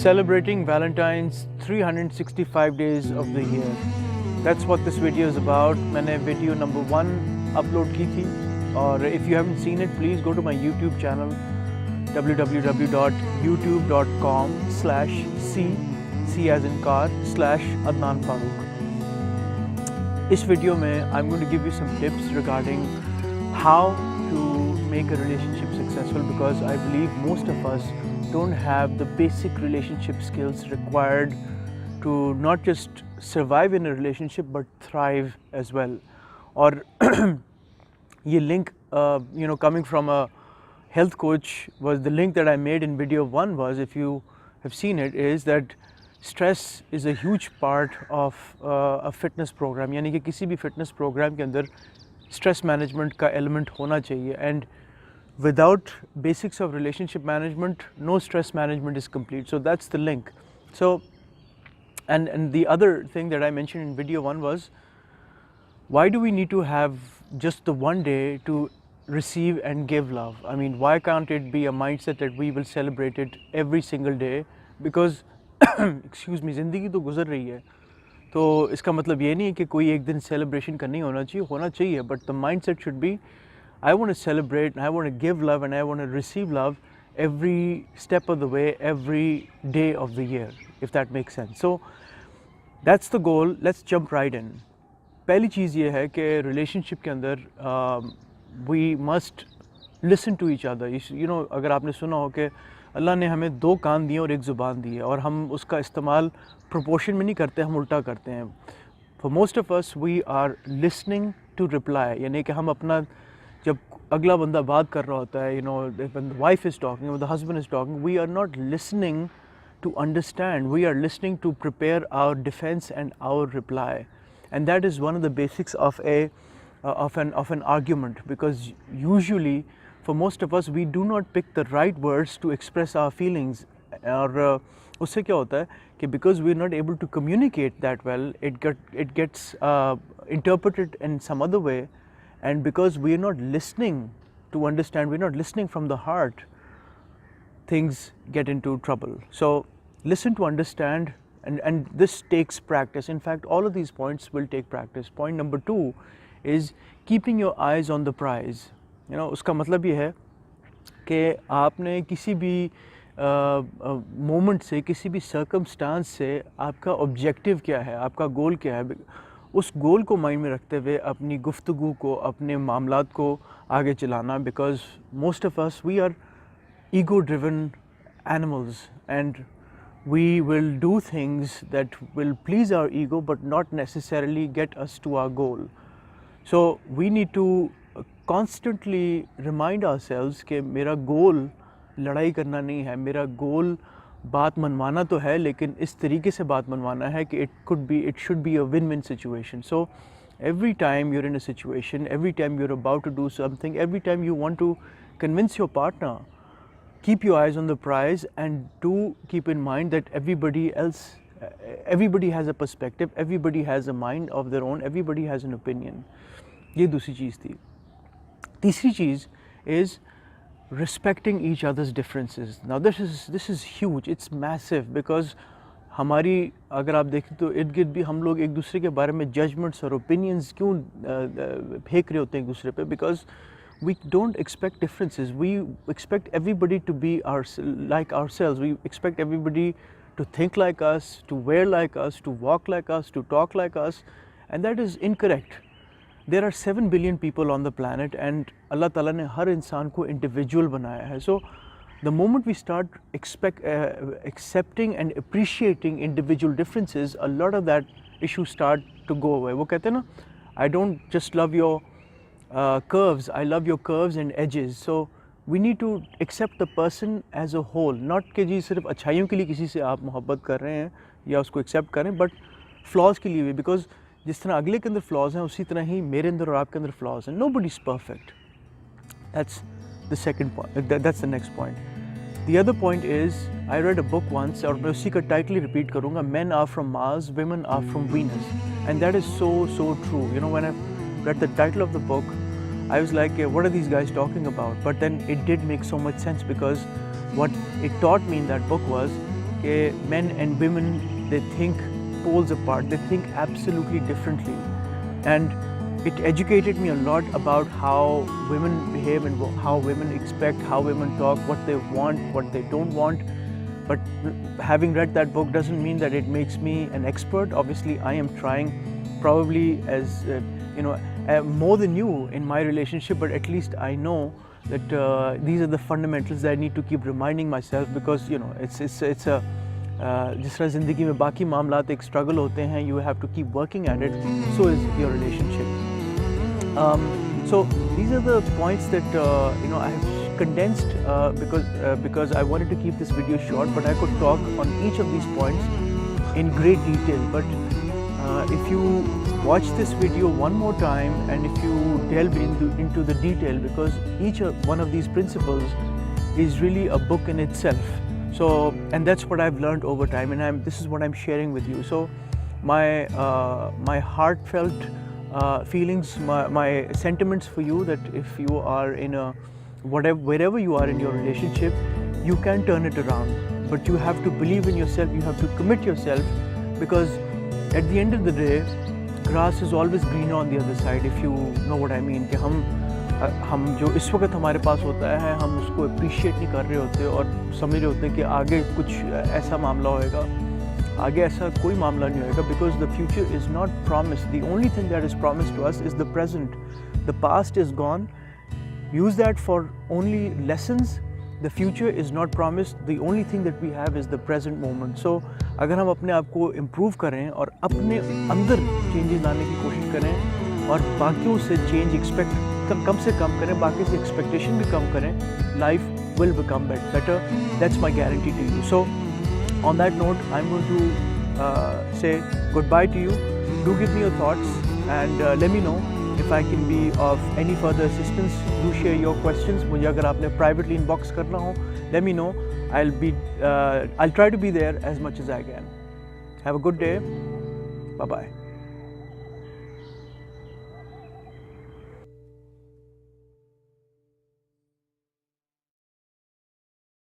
celebrating Valentine's 365 days of the year. That's what this video is about. मैंने video number 1 upload की थी और if you haven't seen it, please go to my YouTube channel www.youtube.com/c as in car /Adnan Farooq. इस video में I'm going to give you some tips regarding how to make a relationship successful, because I believe most of us don't have the basic relationship skills required to not just survive in a relationship but thrive as well. Or ये link coming from a health coach was the link that I made in video 1 was, if you have seen it, is that stress is a huge part of a fitness program. यानी कि किसी भी fitness program के अंदर stress management का element होना चाहिए, and without basics of relationship management, no stress management is complete. So that's the link. So and the other thing that I mentioned in video 1 was, why do we need to have just the one day to receive and give love? I mean, why can't it be a mindset that we will celebrate it every single day? Because excuse me, ज़िंदगी तो गुजर रही है, तो इसका मतलब ये नहीं है कि कोई एक दिन celebration का नहीं होना चाहिए, but the mindset should be, I want to celebrate, I want to give love, and I want to receive love every step of the way, every day of the year, if that makes sense. So that's the goal. Let's jump right in. पहली चीज़ ये है कि relationship के अंदर we must listen to each other. You know, अगर आपने सुना हो कि अल्लाह ने हमें 2 कान दिए और 1 ज़ुबान दी है, और हम उसका इस्तेमाल proportion में नहीं करते, हम उल्टा करते हैं. For most of us, we are listening to reply. यानी कि हम अपना, जब अगला बंदा बात कर रहा होता है, when the wife is talking or the husband is talking, we are not listening to understand. We are listening to prepare our defense and our reply, and that is one of the basics of an argument, because usually for most of us we do not pick the right words to express our feelings. और उससे क्या होता है कि because we are not able to communicate that well, it gets interpreted in some other way. And because we are not listening to understand, we are not listening from the heart, things get into trouble. So listen to understand, and this takes practice. In fact, all of these points will take practice. Point number 2 is keeping your eyes on the prize. उसका मतलब ये है कि आपने किसी भी moment से, किसी भी सर्कमस्टांस से आपका ऑब्जेक्टिव क्या है, आपका गोल क्या है, उस गोल को माइंड में रखते हुए अपनी गुफ्तगू को, अपने मामलात को आगे चलाना. Because most of us, we are ego driven animals, and we will do things that will please our ego but not necessarily get us to our goal. So we need to constantly remind ourselves कि मेरा गोल लड़ाई करना नहीं है, मेरा गोल बात मनवाना तो है, लेकिन इस तरीके से बात मनवाना है कि it should be a win-win situation. So every time you're in a situation, every time you're about to do something, every time you want to convince your partner, keep your eyes on the prize, and do keep in mind that everybody has a perspective, everybody has a mind of their own, everybody has an opinion. ये दूसरी चीज़ थी. तीसरी चीज़ is respecting each other's differences. Now this is huge, it's massive, because हमारी, अगर आप देखें तो इर्द गिर्द भी हम लोग एक दूसरे के बारे में judgments और opinions क्यों फेंक रहे होते हैं एक दूसरे पे, because we don't expect differences. We expect everybody to be like ourselves. We expect everybody to think like us, to wear like us, to walk like us, to talk like us, and that is incorrect. There are 7 billion people on the planet, and Allah Ta'ala ने हर इंसान को individual बनाया है. So the moment we start accepting and appreciating individual differences, a lot of that issues start to go away. वो कहते हैं ना, I don't just love your curves, I love your curves and edges. So we need to accept the person as a whole, not कि जी सिर्फ अच्छाइयों के लिए किसी से आप मोहब्बत कर रहे हैं या उसको accept कर रहे हैं, but flaws के लिए भी, because जिस तरह अगले के अंदर flaws हैं, उसी तरह ही मेरे अंदर और आपके अंदर flaws हैं. Nobody's perfect. That's the second point. That's the next point. The other point is, I read a book once, और मैं उसी का title repeat करूँगा, Men are from Mars, women are from Venus, and that is so true. When I read the title of the book, I was like, what are these guys talking about? But then it did make so much sense, because what it taught me in that book was कि men and women, they think poles apart, they think absolutely differently, and it educated me a lot about how women behave and how women expect, how women talk, what they want, what they don't want. But having read that book doesn't mean that it makes me an expert. Obviously, I am trying, probably as more than you in my relationship, but at least I know that these are the fundamentals that I need to keep reminding myself, because it's a जिस तरह ज़िंदगी में बाकी मामलात एक struggle होते हैं, you have to keep working at it. So is your relationship. So these are the points that I have condensed because I wanted to keep this video short, but I could talk on each of these points in great detail. But if you watch this video one more time and if you delve into the detail, because each one of these principles is really a book in itself. So, and that's what I've learned over time, and this is what I'm sharing with you. So my heartfelt feelings, my sentiments for you, that if you are in a wherever you are in your relationship, you can turn it around, but you have to believe in yourself, you have to commit yourself, because at the end of the day, grass is always greener on the other side, if you know what I mean. कि हम जो इस वक्त हमारे पास होता है, हम उसको अप्रिशिएट नहीं कर रहे होते और समझ रहे होते हैं कि आगे कुछ ऐसा मामला होएगा, आगे ऐसा कोई मामला नहीं होएगा, because the future is not promised. The only thing that is promised to us is the present. The past is gone. Use that for only lessons. The future is not promised. The only thing that we have is the present moment. So अगर हम अपने आप को improve करें और अपने अंदर changes लाने की कोशिश करें और बाकियों से change expect कम से कम करें, बाकी से expectation भी कम करें, life will become better. That's my guarantee to you. So on that note, I'm going to say goodbye to you. Do give me your thoughts and let me know if I can be of any further assistance. Do share your questions. मुझे अगर आपने privately inbox करना हो, let me know. I'll try to be there as much as I can. Have a good day. Bye bye.